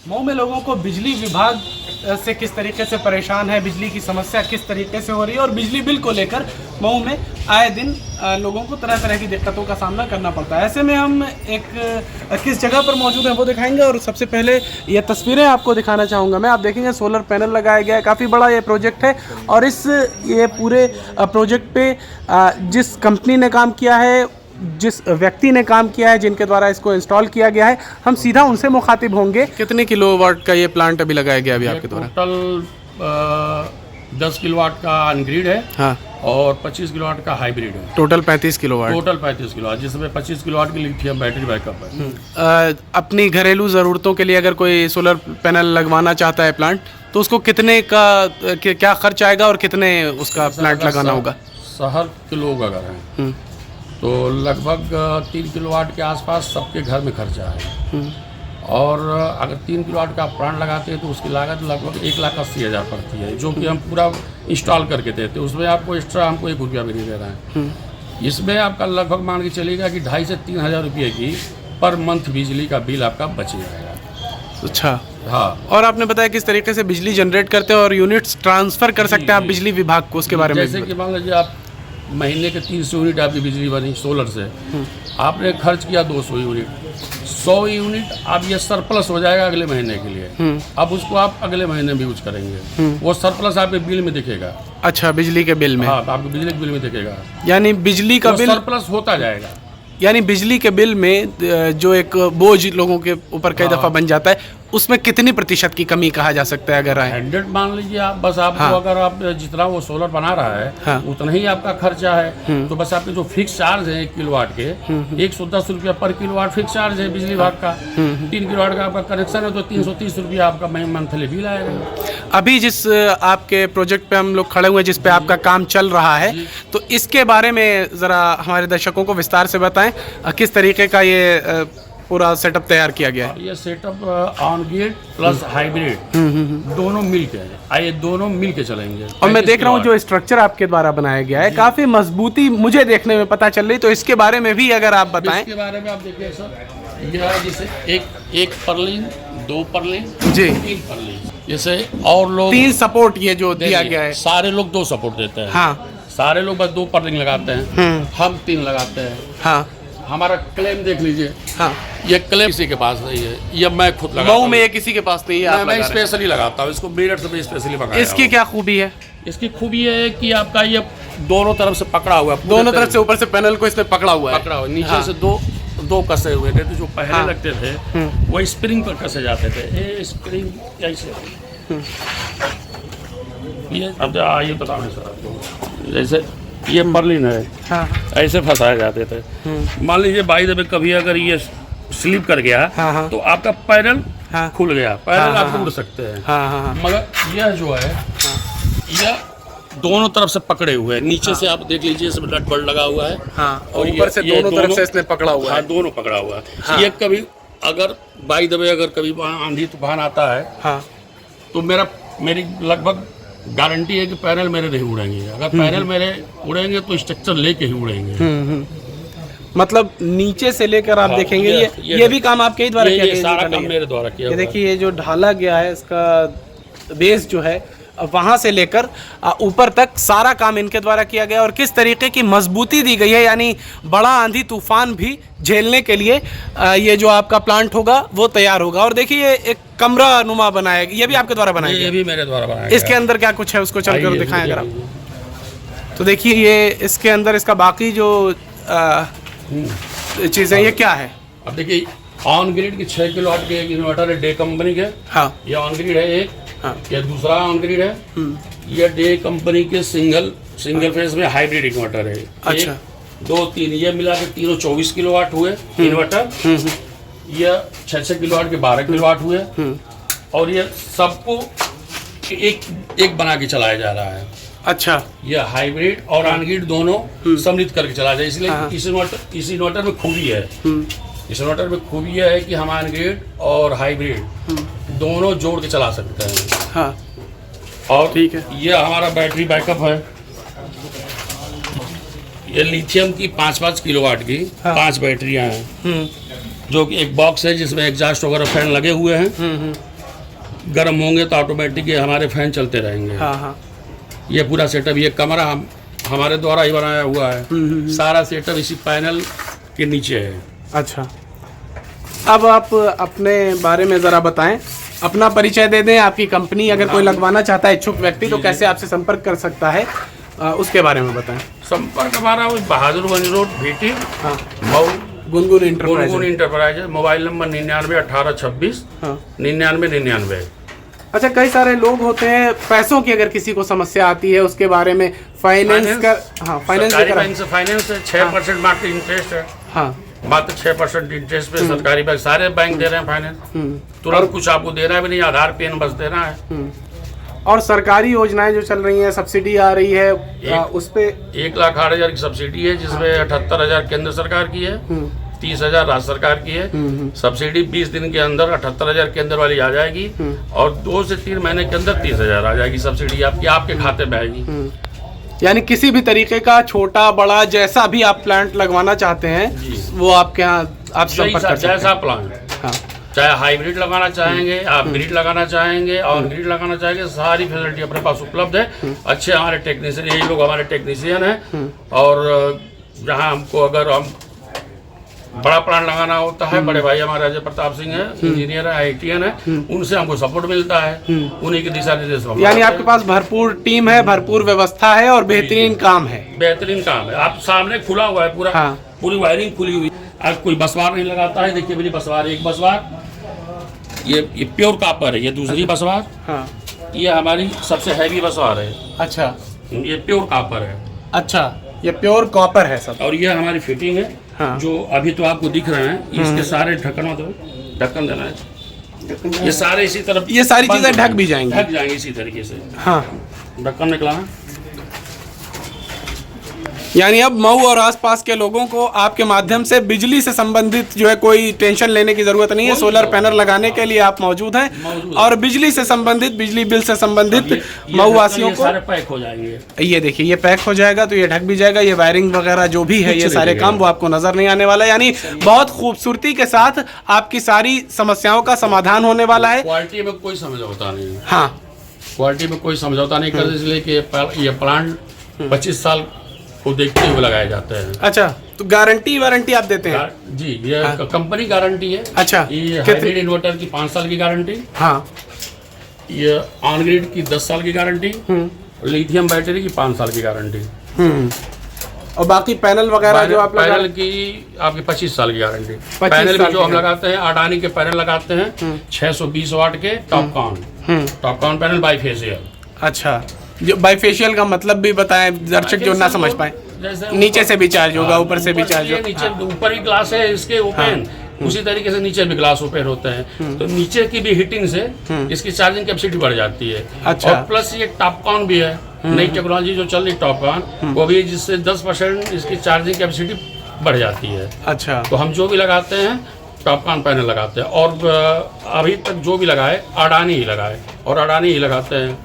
मऊ में लोगों को बिजली विभाग से किस तरीके से परेशान है, बिजली की समस्या किस तरीके से हो रही है और बिजली बिल को लेकर मऊ में आए दिन लोगों को तरह तरह की दिक्कतों का सामना करना पड़ता है। ऐसे में हम एक किस जगह पर मौजूद हैं वो दिखाएंगे और सबसे पहले ये तस्वीरें आपको दिखाना चाहूँगा मैं। आप देखेंगे सोलर पैनल लगाया गया है, काफ़ी बड़ा ये प्रोजेक्ट है और ये पूरे प्रोजेक्ट पे जिस कंपनी ने काम किया है, जिस व्यक्ति ने काम किया है, जिनके द्वारा इसको इंस्टॉल किया गया है, हम सीधा उनसे मुखातिब होंगे। कितने किलोवाट का ये प्लांट अभी लगाया गया अभी आपके द्वारा? टोटल 10 किलोवाट का अनग्रिड है, हाँ, और 25 किलोवाट का हाइब्रिड है। Total 35 kilowatt. टोटल 35 किलोवाट, जिसमें 25 किलोवाट की लिथियम बैटरी बैकअप है। अपनी घरेलू ज़रूरतों के लिए अगर कोई सोलर पैनल लगवाना चाहता है प्लांट, तो उसको कितने का क्या खर्च आएगा और कितने उसका प्लांट लगाना होगा? शहर के लोग अगर हैं तो लगभग 3 किलोवाट के आसपास सबके घर में खर्चा है, और अगर 3 किलोवाट का प्लांट लगाते हैं तो उसकी लागत लगभग 1,80,000 पड़ती है, जो कि हम पूरा इंस्टॉल करके देते हैं। उसमें आपको एक्स्ट्रा हमको 1 रुपया भी नहीं दे रहे हैं। इसमें आपका लगभग मान के चलिएगा कि 2,500 से 3,000 रुपये की पर मंथ बिजली का बिल आपका बच जाएगा। अच्छा, हाँ। और आपने बताया किस तरीके से बिजली जनरेट करते हैं और यूनिट्स ट्रांसफ़र कर सकते हैं आप बिजली विभाग को, उसके बारे में? जैसे कि मान लीजिए आप महीने के 300 यूनिट आपकी बिजली बनी सोलर से, आपने खर्च किया 200 यूनिट, 100 यूनिट अब ये सरप्लस हो जाएगा अगले महीने के लिए। अब उसको आप अगले महीने में यूज करेंगे, वो सरप्लस आपके बिल में दिखेगा। अच्छा, बिजली के बिल में? हाँ, आपके बिजली के बिल में दिखेगा, यानी बिजली का बिल सरप्लस होता जाएगा। यानी बिजली के बिल में जो एक बोझ लोगों के ऊपर कई दफ़ा बन जाता है, उसमें कितनी प्रतिशत की कमी कहा जा सकता है अगर आए? 100 मान लीजिए आप, बस आपको हाँ। अगर आप जितना वो सोलर बना रहा है, हाँ, उतना ही आपका खर्चा है। तो बस आपके जो फिक्स चार्ज है 1 किलोवाट के 110 रुपया पर किलोवाट फिक्स चार्ज है बिजली विभाग का। 3 किलोवाट का आपका कनेक्शन है तो 330 रुपया आपका मंथली बिल आएगा। अभी जिस आपके प्रोजेक्ट पे हम लोग खड़े हुए हैं, जिस पे आपका काम चल रहा है, तो इसके बारे में ज़रा हमारे दर्शकों को विस्तार से बताएं, किस तरीके का ये पूरा सेटअप तैयार किया गया है? ये setup on grid plus hybrid दोनों मिल के है, ये दोनों मिल के चलेंगे। और मैं देख रहा हूँ जो स्ट्रक्चर आपके द्वारा बनाया गया है, काफ़ी मजबूती मुझे देखने में पता चल रही, तो इसके बारे में भी अगर आप बताएं। इसके बारे में आप देखिए सर, यह जैसे एक पर्लिन, 2 पर्लिन जी, 3 पर्लिन, जैसे और लोग 3 सपोर्ट ये जो दिया गया है, सारे लोग 2 सपोर्ट देते हैं। हाँ, सारे लोग बस 2 पर्लिन लगाते हैं, हम 3 लगाते हैं। हाँ, हमारा क्लेम देख लीजिए। हाँ, ये क्लेम किसी के पास नहीं है, ये मैं खुद लगाता हूं। मऊ में ये किसी के पास नहीं है, मैं स्पेशली लगाता हूँ इसको, मेरठ से मैं स्पेशली मंगाया। इसकी क्या खूबी है? इसकी खूबी है कि आपका ये दोनों तरफ से पकड़ा हुआ है, दोनों तरफ से, ऊपर से पैनल को इसने पकड़ा हुआ है, पकड़ा हुआ, नीचे से दो कसे हुए थे, जो पहले लगते थे वो स्प्रिंग पर कसे जाते थे। ये स्प्रिंग ऐसे, ये अब ये बताओ सर आपको, जैसे ये पर्लिन है, हाँ, ऐसे फंसाए जाते थे। मान लीजिए बाई दफे कभी अगर ये स्लिप कर गया, हाँ, तो आपका पैनल खुल गया, पैनल आप उड़ सकते हैं। हाँ, मगर यह जो है, यह दोनों तरफ से पकड़े हुए हैं। नीचे से आप देख लीजिए, इसमें नट बोल्ट लगा हुआ है, और ऊपर से दोनों तरफ से इसने पकड़ा हुआ है। दोनों पकड़ा हुआ है। ये कभी अगर बाई दफे अगर कभी आंधी तूफान आता है, तो मेरी लगभग गारंटी है कि पैनल मेरे नहीं उड़ेंगे। अगर पैनल मेरे उड़ेंगे तो स्ट्रक्चर लेके ही उड़ेंगे। मतलब नीचे से लेकर आप देखेंगे ये भी काम आपके ही द्वारा किया गया? सारा काम मेरे द्वारा किया। ये देखिए, ये जो ढाला गया है, इसका बेस जो है, वहाँ से लेकर ऊपर तक सारा काम इनके द्वारा किया गया और किस तरीके की मजबूती दी गई है, यानी बड़ा आंधी तूफान भी झेलने के लिए ये जो आपका प्लांट होगा वो तैयार होगा। और देखिए, ये एक कमरा नुमा बनाया, ये भी आपके द्वारा बनाया गया? ये भी मेरे द्वारा बनाया। इसके अंदर क्या कुछ है, उसको चलकर दिखाएं अगर आप। तो देखिए, ये इसके अंदर इसका बाकी जो चीज़ें, ये क्या है? अब देखिए, ऑन ग्रिड की 6 किलोवाट के इन्वर्टर है, डे कंपनी के। हाँ, ये ऑन ग्रिड है एक। हाँ, ये दूसरा ऑन ग्रिड है। ये डे कंपनी के सिंगल फेज में हाइब्रिड इन्वर्टर है। अच्छा, 2, 3 ये मिला के तीनों 24 किलोवाट हुए इन्वर्टर। ये 6 किलोवाट के 12 किलोवाट हुए, और ये सबको एक बना के चलाया जा रहा है। अच्छा, ये हाइब्रिड और ऑन ग्रिड दोनों सम्मिलित करके चलाया जाए, इसलिए इस इन्वर्टर में खूबी है। इस इन्वर्टर में खूबी है कि हम ऑन ग्रिड और हाइब्रिड दोनों जोड़ के चला सकते हैं। हाँ, और ठीक है, ये हमारा बैटरी बैकअप है। ये लिथियम की 5-5 किलोवाट की 5 बैटरियां हैं, जो कि एक बॉक्स है जिसमें एग्जॉस्ट वगैरह फैन लगे हुए हैं। गर्म होंगे तो ऑटोमेटिक ये हमारे फैन चलते रहेंगे। हाँ हाँ। ये पूरा सेटअप, ये कमरा हमारे द्वारा ही बनाया हुआ है। सारा सेटअप इसी पैनल के नीचे है। अच्छा, अब आप अपने बारे में ज़रा बताएं, अपना परिचय दे दें, आपकी कंपनी अगर कोई लगवाना चाहता है इच्छुक व्यक्ति तो कैसे आपसे संपर्क कर सकता है, उसके बारे में बताएं। संपर्क हमारा बहादुरगंज रोड भीटी, हाँ, मऊ, गुनगुन इंटरप्राइज है। Mobile number 991826 9999। अच्छा, कई सारे लोग होते हैं, पैसों की अगर किसी को समस्या आती है उसके बारे में फाइनेंस का, हाँ फाइनेंस 6% मात्र इंटरेस्ट है। हाँ, मात्र 6% इंटरेस्ट पे सरकारी बैंक, सारे बैंक दे रहे हैं फाइनेंस। तुरंत कुछ आपको देना भी नहीं, आधार पेन बस देना है। और सरकारी योजनाएं जो चल रही हैं, सब्सिडी आ रही है, उस पे 1,08,000 की सब्सिडी है, जिसमें 78,000 केंद्र सरकार की है, 30,000 राज्य सरकार की है। सब्सिडी 20 दिन के अंदर 78,000 केंद्र वाली आ जाएगी और 2 से 3 महीने के अंदर 30,000 आ जाएगी सब्सिडी आपके खाते में आएगी। यानी किसी भी तरीके का छोटा बड़ा जैसा भी आप प्लांट लगवाना चाहते हैं वो आपके यहाँ आप संपर्क कर सकते हैं। जैसा प्लांट, हाँ, चाहे हाइब्रिड लगाना चाहेंगे, आप ब्रीड लगाना चाहेंगे और ग्रीड लगाना चाहेंगे, सारी फैसिलिटी अपने पास उपलब्ध है। अच्छे हमारे टेक्नीशियन, यही लोग हमारे टेक्नीशियन हैं। और जहाँ हमको अगर हम बड़ा प्लांट लगाना होता है, बड़े भाई हमारे अजय प्रताप सिंह है, इंजीनियर है, IITian है, उनसे हमको सपोर्ट मिलता है, उन्हीं के दिशा निर्देश। यानी आपके पास भरपूर टीम है, भरपूर व्यवस्था है और बेहतरीन काम है। बेहतरीन काम है। आप सामने खुला हुआ है पूरा, हाँ, पूरी वायरिंग खुली हुई। आज कोई बसवार नहीं लगाता है, देखिए मेरी बसवार, एक बसवार ये प्योर कॉपर है, ये दूसरी बसवार, हाँ, ये हमारी सबसे हैवी बसवार है। अच्छा, ये प्योर कॉपर है। अच्छा, ये प्योर कॉपर है सब। और ये हमारी फिटिंग है, हाँ, जो अभी तो आपको दिख रहे हैं, इसके सारे ढक्कन ढक्कन देना है, ये सारे इसी तरफ, ये सारी चीजें ढक भी जाएंगी, ढक जाएंगी इसी तरीके से। हाँ, ढक्कन निकलाना। यानी अब मऊ और आसपास के लोगों को आपके माध्यम से बिजली से संबंधित जो है कोई टेंशन लेने की जरूरत नहीं है। सोलर पैनल लगाने के लिए आप मौजूद हैं और बिजली से संबंधित, बिजली बिल से संबंधित मऊ वासियों को सारे पैक हो जाएंगे। ये देखिए, ये पैक हो जाएगा तो ये ढक भी जाएगा। ये वायरिंग वगैरह जो भी है, ये सारे काम वो आपको नजर नहीं आने वाला। यानी बहुत खूबसूरती के साथ आपकी सारी समस्याओं का समाधान होने वाला है। क्वालिटी में कोई समझौता नहीं। हाँ, क्वालिटी में कोई समझौता नहीं कर, इसलिए कि ये प्लांट 25 साल को देखते हुए लगाए जाते हैं। अच्छा, तो गारंटी वारंटी आप देते हैं? जी, ये कंपनी गारंटी है। अच्छा, ये हाइब्रिड इन्वर्टर की 5 साल की गारंटी, हाँ, ये ऑन ग्रिड की 10 साल की गारंटी, लिथियम बैटरी की 5 साल की गारंटी, और बाकी पैनल वगैरह जो आप पैनल की आपकी 25 साल की गारंटी। पैनल भी जो हम लगाते हैं, अडानी के पैनल लगाते हैं 620 वाट के टॉपकॉन पैनल बाईफेशियल। अच्छा, जो बाईफेशियल का मतलब भी बताएं, दर्शक जो ना समझ पाए। नीचे से भी चार्ज होगा, ऊपर से भी चार्ज होगा। नीचे ऊपर ही ग्लास है इसके ओपन, उसी तरीके से नीचे भी ग्लास ओपन होते हैं, तो नीचे की भी हीटिंग से इसकी चार्जिंग कैपेसिटी बढ़ जाती है। अच्छा, और प्लस ये टॉपकॉन भी है, नई टेक्नोलॉजी जो चल रही टॉपकॉन, वो भी, जिससे 10% इसकी चार्जिंग कैपेसिटी बढ़ जाती है। अच्छा, तो हम जो भी लगाते हैं टॉपकॉन पैनल लगाते हैं, और अभी तक जो भी लगाए अडानी ही लगाए और अडानी ही लगाते हैं।